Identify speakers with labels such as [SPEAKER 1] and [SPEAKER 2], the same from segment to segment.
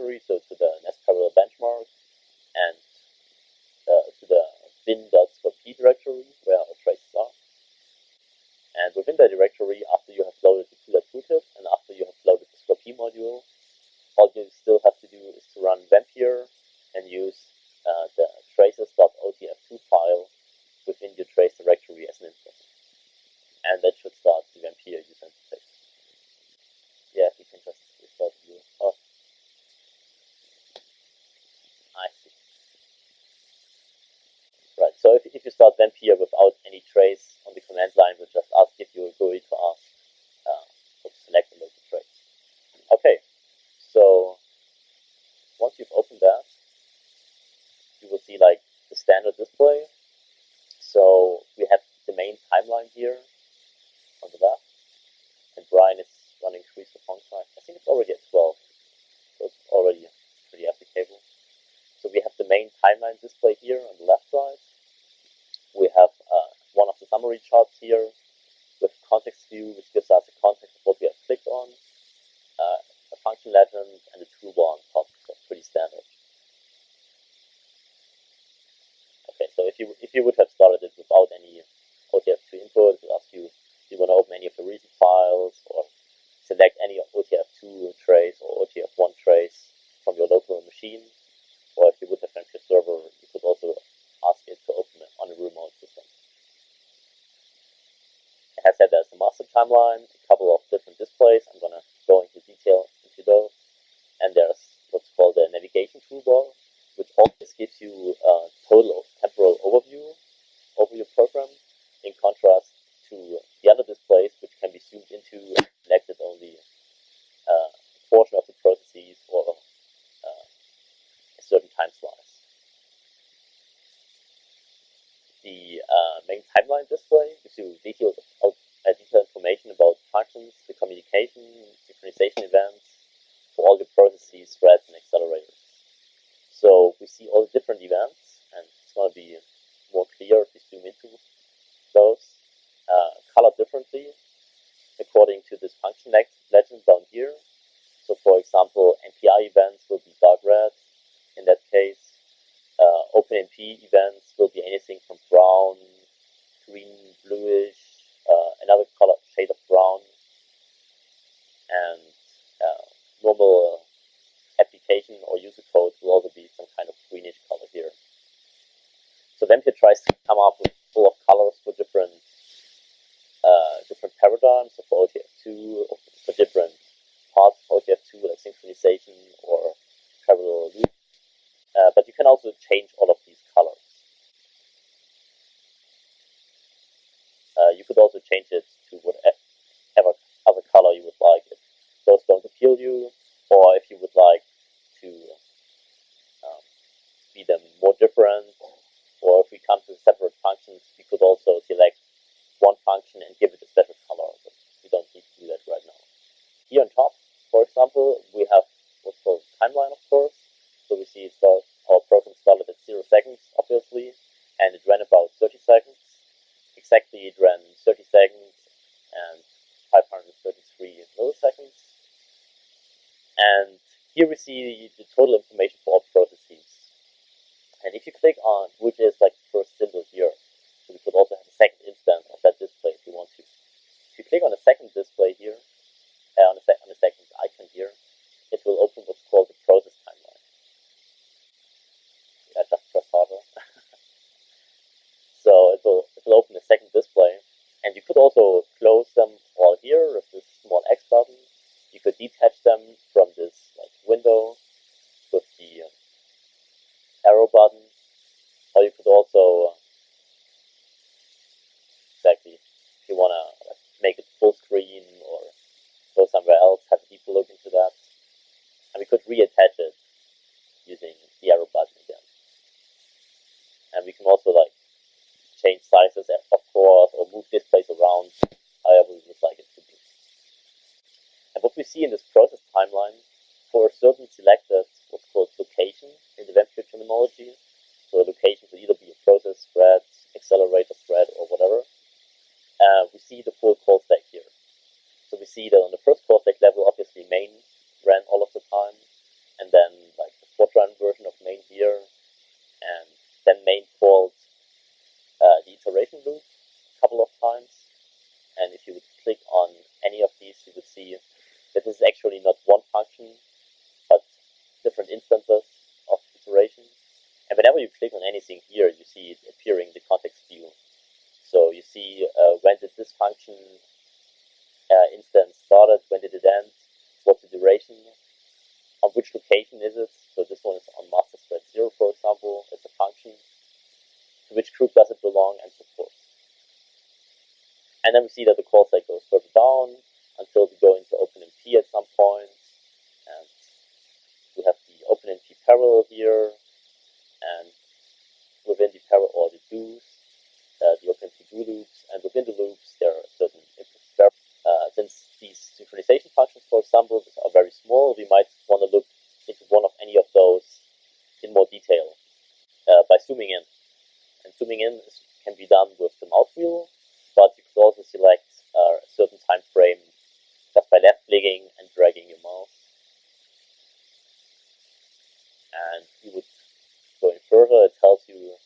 [SPEAKER 1] directory, so to the nest parallel benchmark, and to the bin.scope directory where our traces are. And within that directory, after you have loaded the tooltip and after you have loaded the scope module, all you still have to do is to run Vampir and use the traces.otf2 file within your trace directory as an input. And that should start the Vampir user interface. Yeah, we can just restart the view. Oh, I see. Right, so if you start Vampir without any trace on the command line, we'll just ask if you agree to ask to select a local trace. Okay, so once you've opened that, you will see like the standard display. So we have the main timeline here on the left, and Brian is running increase the font size. I think it's already at 12, so it's already pretty applicable. So we have the main timeline display here on the left side. We have one of the summary charts here with context view, which gives us a context of what we have clicked on, a function legend, and a toolbar on top. So pretty standard. Okay, so if you would have started it without any OTF2 input, it would ask you if you want to open any of the recent files or select any OTF2 trace or OTF1 trace from your local machine. Or if you would have Vampir server, you could also ask it to open it on a remote system. As I said, there's a master timeline, a couple of different displays. I'm going to go into detail into those. And there's what's called a navigation toolbar, which always gives you a total temporal overview over your program, in contrast to the other displays, which can be zoomed into and selected only a portion of the processes or a certain time slice. The main timeline display gives you detailed information about functions, the communication, synchronization events for all your processes, threads, and accelerators. So we see all the different events, and it's going to be more clear if we zoom into those, colored differently according to this function legend down here. So for example, MPI events will be dark red in that case. OpenMP events will be anything from brown, green, bluish, another color shade of brown, and normal application or user code will also be some kind of greenish color here. So Vampir tries to come up with full of colors for different paradigms, so for OTF2, or for different parts of OTF2, like synchronization or parallel loop. But you can also change all of these colors. You could also change it to whatever other color you would like if those don't appeal to you, or if you would like to be them more different, or if we come to separate functions, we could also select one function and give it a special color, but we don't need to do that right now. Here on top, for example, we have what's called timeline, of course. So we see our program started at 0 seconds, obviously, and it ran about 30 seconds. Exactly, it ran 30 seconds and 533 milliseconds. And here we see the total information for all processes. And if you click on, which is like the first symbol here, so we could also have a second instance of that display if you want to. If you click on the second display here, on the second icon here, it will open what's called the process timeline. I just press harder. So it will open a second display, and you could also close them all here with this small X button. You could detach them from this like window with the arrow button, or you could also if you want to make it full screen or go somewhere else, have a deeper look into that, and we could reattach it using the arrow button again. And we can also like change sizes, of course, or move displays around however we would like it to be. And what we see in this process timeline, for a certain selected what's called location in the Vampir terminology, so a location could either be a process thread, accelerator thread, or whatever, we see the full call stack here. So we see that on the first call stack level, obviously main ran all of the time, and then different instances of iteration. And whenever you click on anything here, you see it appearing in the context view. So you see when did this function instance started, when did it end, what's the duration, on which location is it. So this one is on master thread 0, for example. It's a function. To which group does it belong, and so forth. And then we see that the call stack goes further down until we go into OpenMP at some point. And we have the OpenMP parallel here. And within the parallel, or the do's, the OpenMP do loops. And within the loops, there are certain inputs. Since these synchronization functions, for example, are very small, we might want to look into one of any of those in more detail by zooming in. And zooming in can be done with the mouse wheel, but you could also select a certain time frame just by left clicking and dragging your mouse. And you would go in further, it tells you,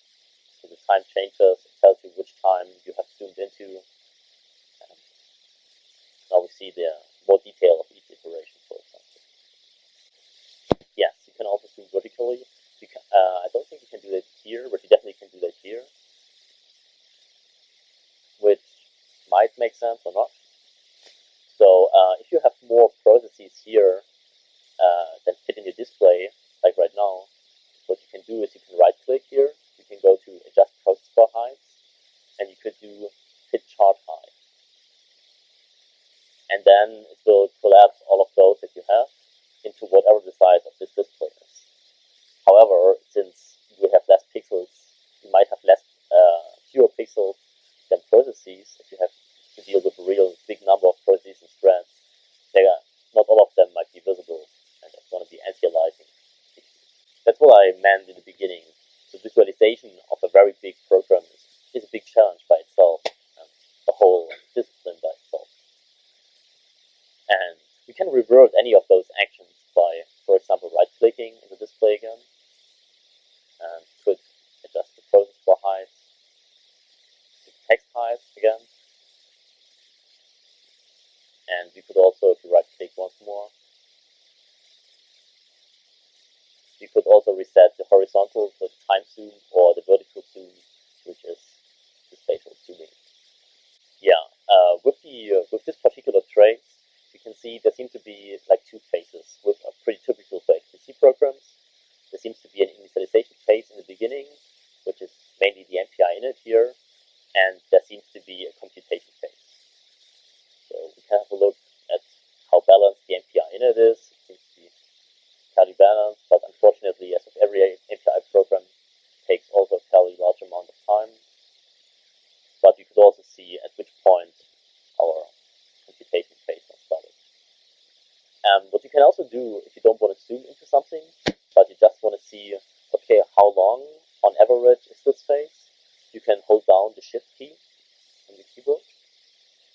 [SPEAKER 1] so the time changes, it tells you which time you have zoomed into. And now we see the more detail of each iteration, for example. Yes, you can also zoom vertically. I don't think you can do that here, but you definitely can do that here, which might make sense or not. So if you have more processes here that fit in your display, like right now, what you can do is you can right click here, you can go to adjust process bar height, and you could do fit chart height. And then it will collapse all of those that you have into whatever the size of this display is. However, since we have less pixels, you might have fewer pixels than processes. If you have to deal with a real big number of processes and threads, not all of them might be visible, and that's one of the anti-aliasing issues. That's what I meant in the beginning. The visualization of a very big program is a big challenge by itself, and the whole discipline by itself. And we can revert any of those actions by, for example, right-clicking in the display again, and could adjust the process bar height, the text height again, and we could also, if you right-click once more, you could also reset the horizontal, so the time zoom, or the vertical zoom, which is the spatial zooming. Yeah, with this particular trace, you can see there seem to be like two phases, which are pretty typical for HPC programs. There seems to be an initialization phase in the beginning, which is mainly the MPI init here, and there seems to be a computation phase. So we can have a look at how balanced the MPI init is. It seems to be fairly balanced, but unfortunately, as with every MPI program, it takes also a fairly large amount of time. But you could also see at which point our computation phase has started. What you can also do, if you don't want to zoom into something, but you just want to see, okay, how long on average is this phase, you can hold down the shift key on the keyboard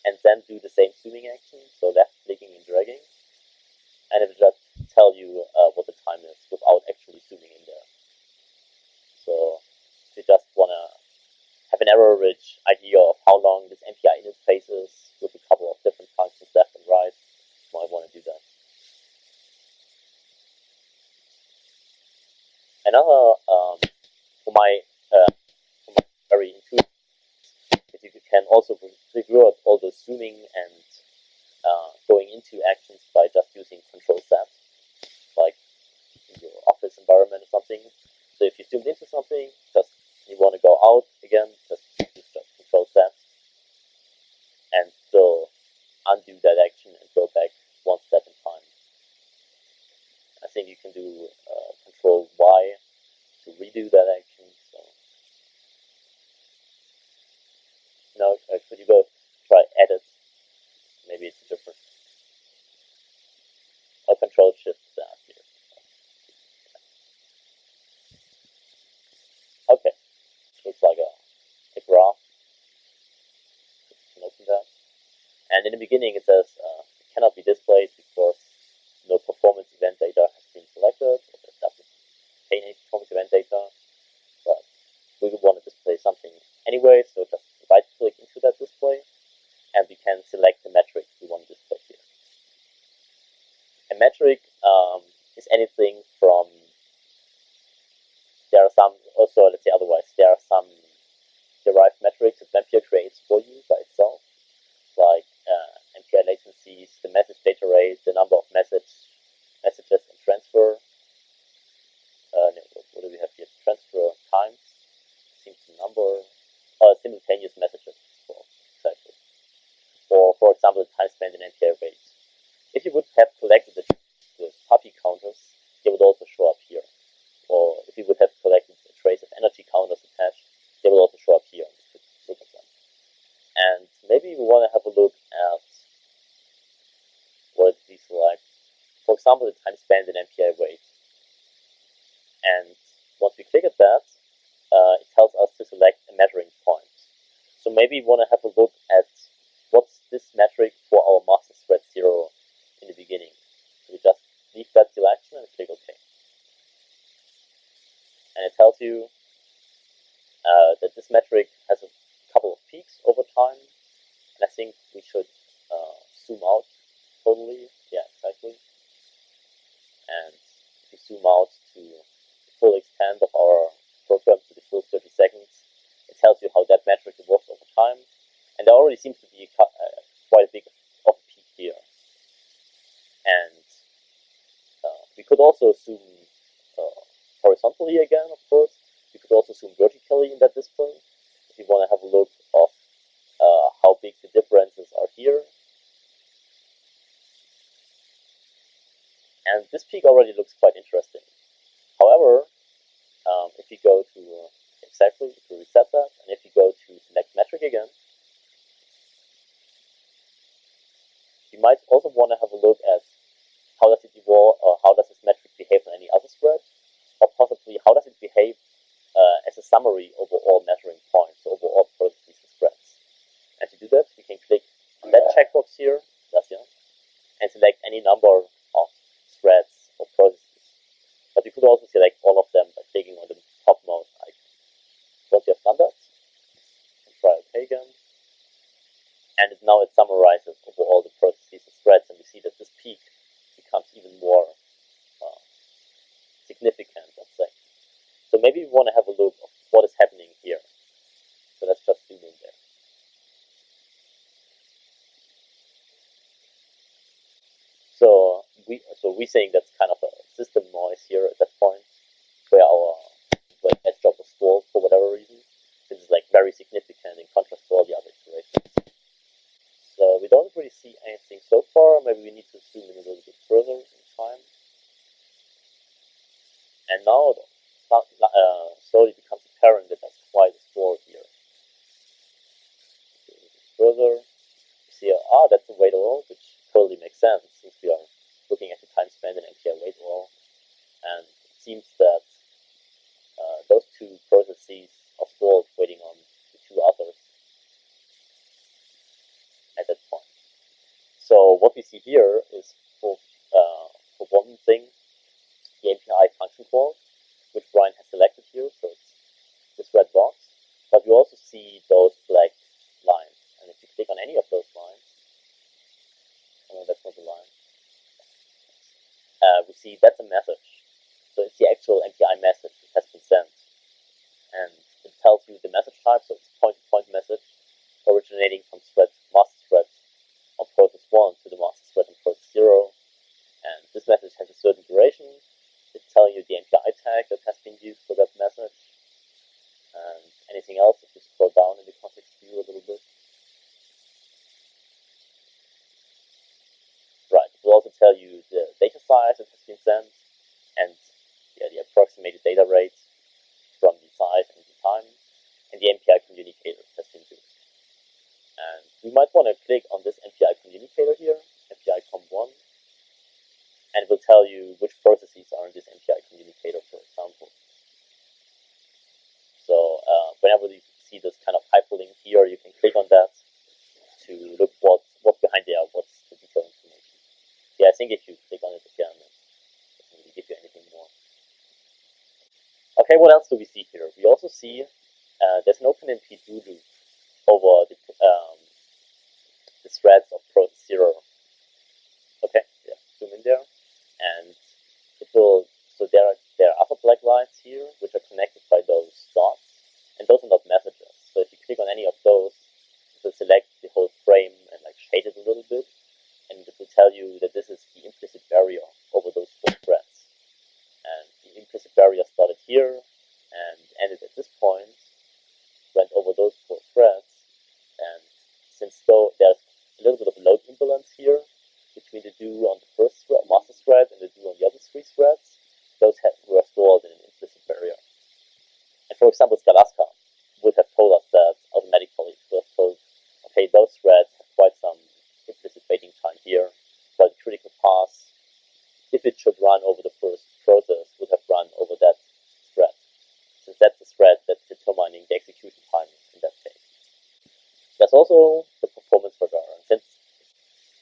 [SPEAKER 1] and then do the same zooming action, so left clicking and dragging, and it will just tell you what the time is without actually zooming in there. So if you just want to have an average idea of how long this MPI init phase is with a couple of different functions left and right, you might want to do that. Another, for my very intuitive, is you can also revert all the zooming and going into actions by just using Control-Z, like in your office environment or something. So if you zoomed into something, just you want to go out again, just use Control-Z, and still undo that action and go back one step in time. I think you can do Control-Y to redo that action. So now, could you go try edit? Maybe it's different. Or Control-Shift that here. Okay, looks like a graph. You can open that. And in the beginning, it says it cannot be displayed because no performance event data has been selected. It doesn't contain any performance event data, but we would want to display something anyway, so just right-click into that display, and we can select the metric we want to display here. A metric is anything from example, the time spent in MPI wait. And once we click at that, it tells us to select a measuring point. So maybe we want to have a look at what's this metric for our master thread 0 in the beginning. So we just leave that selection and click OK. And it tells you that this metric has a couple of peaks over time. And I think we should zoom out totally. Yeah, exactly. And if we zoom out to the full extent of our program, to the full 30 seconds, it tells you how that metric evolves over time. And there already seems to be quite a big of a peak here. And we could also zoom horizontally again, of course. We could also zoom vertically in that display if you want to have a look of how big the differences are here. And this peak already looks quite interesting. However, if you go to reset that, and if you go to select metric again, you might also want to have a look at how does it evolve, or how does this metric behave on any other thread, or possibly how does it behave as a summary over all measuring points, over all processes and threads. And to do that, you can click on that checkbox here, and select any number of threads or processes. But you could also select all of them by clicking on the topmost icon. Once you have done that, you can try OK again. And now it summarizes over all the processes and threads, and we see that this peak becomes even more significant, let's say. So maybe we want to have a look of what is happening here. So let's just zoom in there. So we're saying that's kind of a system noise here at that point, where our edge job was stalled for whatever reason. This is like very significant in contrast to all the other iterations. So we don't really see anything so far. Maybe we need to zoom in a little bit further in time. And now it slowly becomes apparent that there's quite a stall here. A little bit further, you see, that's a wait all, which totally makes sense since we are looking at the time spent in MPI wait all. And it seems that those two processes are stalled waiting on the two others at that point. So what we see here is for one thing, the MPI function call, which Brian has selected here, so it's this red box. But we also see those black lines. And if you click on any of those lines, oh no, that's not the line. We see that's a message. So it's the actual MPI message that has been sent. And it tells you the message type, so it's point-to-point message originating from master thread on process 1 to the master thread on process 0. And this message has a certain duration. It's telling you the MPI tag that has been used for that message. And anything else, if you scroll down in the context view a little bit. Right, it will also tell you the data size that has been sent, and the approximated data rate from the size and the time, and the MPI communicator has been used. And we might want to click on this MPI communicator here, MPI com1, and it will tell you which processes are in this MPI communicator, for example. So whenever you see this kind of hyperlink here, you can click on that to look what's behind there, what's the detailed information. Yeah, I think if you click on it again, it doesn't really give you anything more. Okay, what else do we see here? We also see there's an OpenMP do loop over the threads of process 0. Okay, yeah, zoom in there, and it will. So there are other black lines here which are connected by those dots, and those are not messages. So if you click on any of those, it will select the whole frame and like shade it a little bit, and it will tell you that this is the implicit barrier over those 4 threads. And the implicit barrier started here and ended at this point, went over those 4 threads, and since though there's a little bit of load imbalance here between the do on the first thread, master thread, and the do on the other 3 threads, those were stored in an implicit barrier. And for example, Scalaska would have told us that automatically. It would have told, okay, those threads have quite some implicit waiting time here, while the critical path, if run over the first process would have run over that thread, since that's the thread that's determining the execution time in that case. There's also the performance radar, and since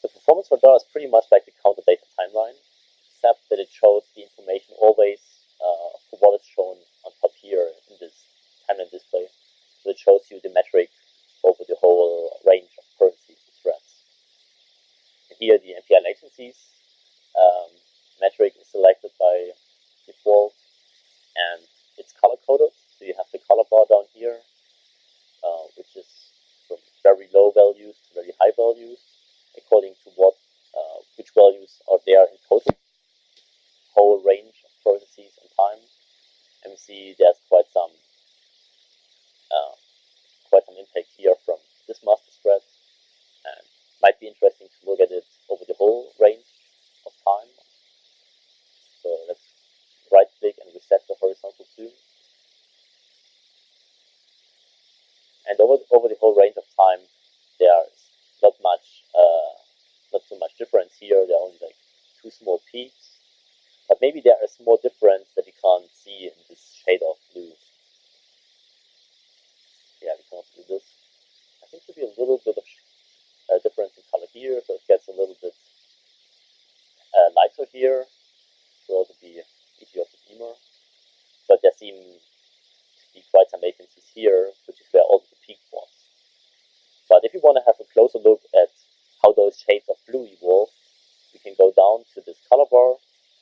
[SPEAKER 1] the performance radar is pretty much like the counter data timeline, except that it shows the information always for what is shown on top here in this timeline display. So it shows you the metric over the whole range of parentheses and threads. And here the MPI latencies metric is selected by default, and it's color coded. So you have the color bar down here, which is from very low values to very high values, according to which values are there in total, whole range of processes and time. And we see there's quite some impact here from this master thread, and might be interesting to look at it over the whole range of time. So let's right click and reset the horizontal zoom. And over the whole range of time, there's not too much difference here. There are only like two small peaks, but maybe there is more difference that you can't see in this shade of blue. Yeah, we can also do this. I think there should be a little bit of difference in color here, so it gets a little bit lighter here. It will also be easier to dimmer. But there seem to be quite some latencies here, which is where all the peak was. But if you want to have a closer look at how those shades of blue evolve, we can go down to this color bar,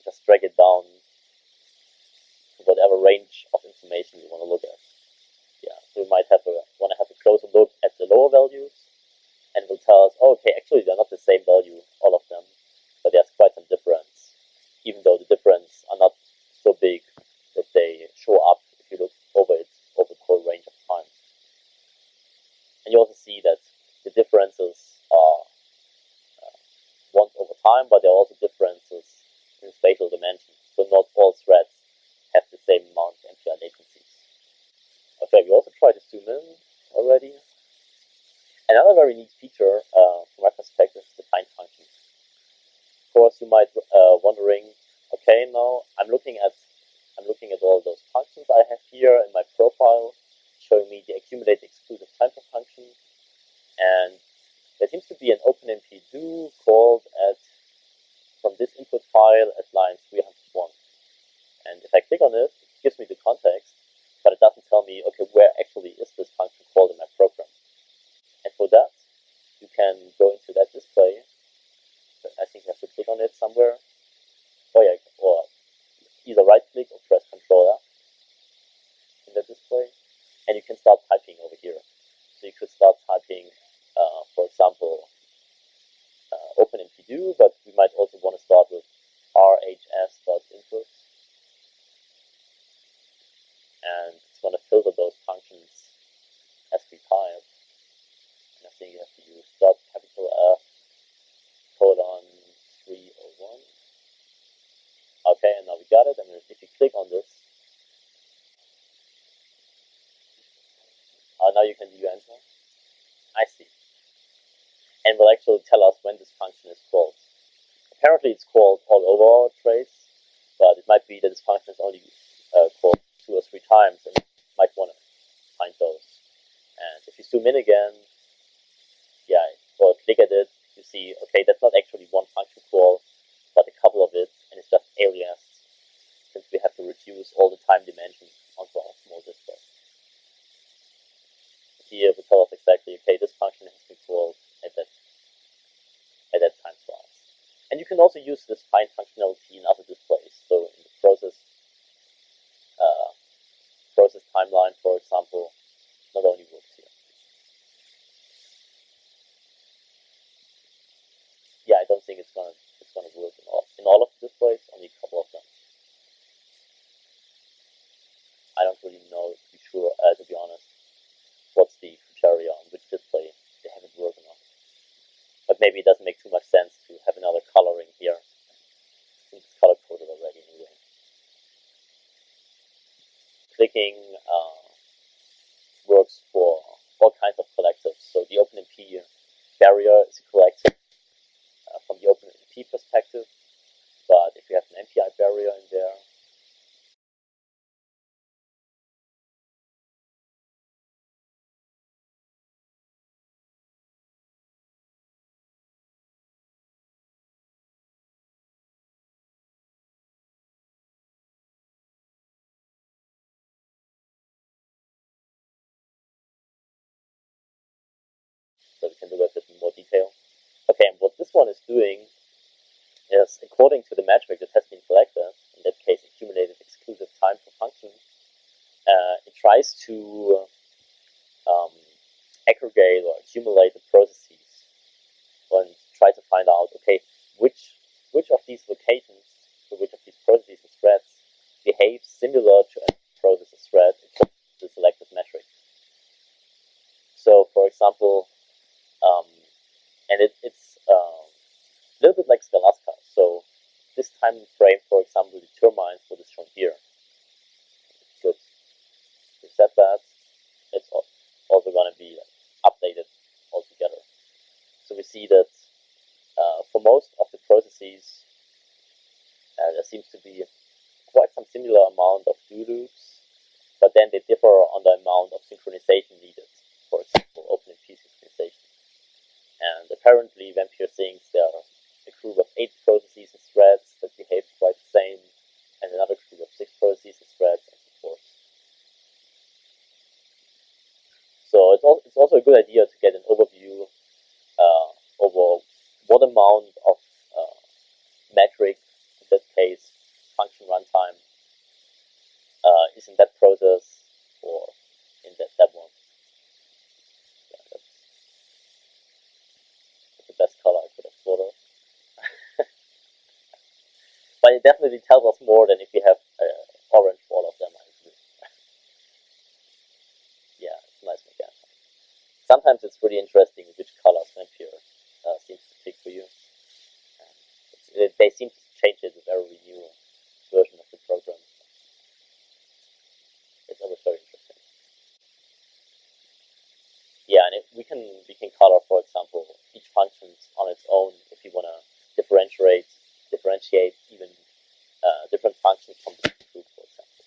[SPEAKER 1] just drag it down to whatever range of information you want to look at. Yeah, so we might want to have a closer look at the lower values, and it will tell us, oh, okay, actually they're not the same value, all of them, but there's quite some difference, even though the difference are not so big that they show up if you look over the whole range of time. And you also see that the differences are once over time, but there are also differences in spatial dimensions. So not all threads have the same amount of MPI latencies. Okay, we also try to zoom in already. Another very neat feature from my perspective is the find function. Of course, you might wondering, okay, now I'm looking at all those functions I have here in my profile, showing me the accumulated exclusive time per function, and there seems to be an OpenMP do called from this input file at line 301. And if I click on it, it gives me the context, but it doesn't tell me, okay, where actually is this function called in my program. And for that, you can go into that display. I think you have to click on it somewhere. Or either right click or press Ctrl F in the display. And you can start typing over here. So you could start typing, for example, OpenMP do, but we might also want to start with rhs.input. And it's going to filter those functions as we type. And I think you have to use .F :301. Okay, and now we got it. And if you click on this, now you can do enter. I see. And will actually tell us when this function is called. Apparently it's called all over our trace, but it might be that this function is only called 2 or 3 times, and you might want to find those. And if you zoom in again, or click at it, you see, okay, that's not actually one function call, but a couple of it, and it's just aliased, since we have to reduce all the time dimensions onto our small display. Here we tell us exactly, okay, this function has been called at that time slice. And you can also use this find functionality in other displays. So in the process timeline, for example, not only works here. Yeah, I don't think it's gonna work in all of the displays, only a couple of them. I don't really know to be sure, to be honest, what's the criteria on which display they have it working on. But maybe it doesn't make too much sense to have another coloring here, since it's color coded already anyway. Clicking works for all kinds of collectives. So the OpenMP barrier is a collective from the OpenMP perspective, but if you have an MPI barrier, so we can look at it in more detail. Okay, and what this one is doing is, according to the metric that has been collected, in that case accumulated exclusive time per function, it tries to aggregate or accumulate the processes and try to find out, okay, which of these locations, so which of these processes and threads behave similar to a process or thread according to the selected metric. So, for example, and it's a little bit like Scalaska. So this time frame, for example, determines what is shown here. Good. We set that. It's also going to be updated altogether. So we see that for most of the processes, there seems to be quite some similar amount of do loops, but then they differ on the amount of synchronization needed. For example, OpenMP synchronization. And apparently, Vampir thinks there are a group of 8 processes and threads that behave quite the same, and another group of 6 processes and threads, and so forth. So it's also a good idea to get an overview over what amount of metric, in that case function runtime, is in that process or in that one. Yeah, that's the best color I could have thought of. But it definitely tells us more than if we have orange for all of them, I agree. Yeah, it's nice mechanic. Sometimes it's really interesting which colors Vampir seems to pick for you. They seem to change it with every new version of the program. It's always very interesting. Yeah, and we can color, for example, each function on its own if you want to differentiate even different functions from the group, for example.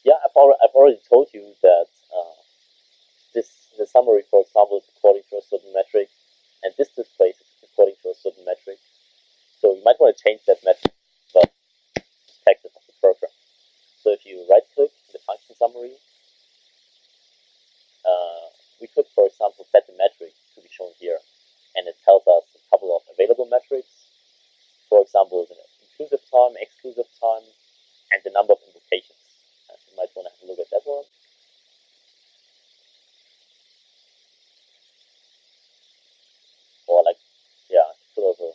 [SPEAKER 1] Yeah, I've already told you that the summary, for example, is according to a certain metric, and this displays is according to a certain metric. So you might want to change that metric, but perspective of the program. So if you right-click the function summary, we could, for example, set the metric to be shown here, and it tells us a couple of available metrics. For example, the inclusive time, exclusive time, and the number of invocations. And you might want to have a look at that one. Or like, yeah, could also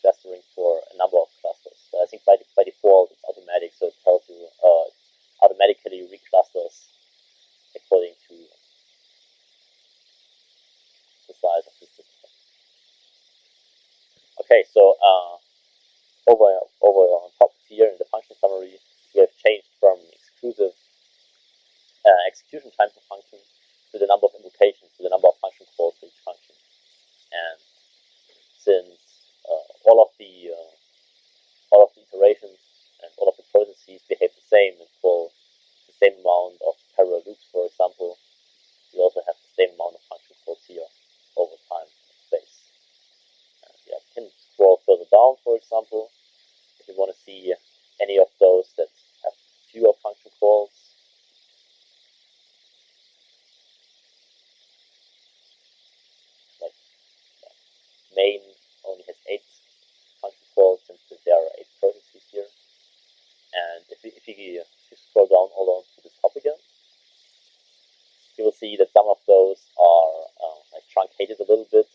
[SPEAKER 1] clustering for a number of clusters. So I think by default it's automatic, so it tells you automatically reclusters according to the size of the system. Okay, so over on top here in the function summary, we have changed from exclusive execution time per function to the number of invocations, to the number of function calls for each function. And since all of the iterations and all of the processes behave the same and call the same amount of parallel loops, for example, we also have the same amount of function calls here over time and space. And yeah, we can scroll further down, for example, if you want to see any of those that have fewer function calls. Like main only has 8 function calls since there are 8 processes here. And if you scroll down all the way to the top again, you will see that some of those are like truncated a little bit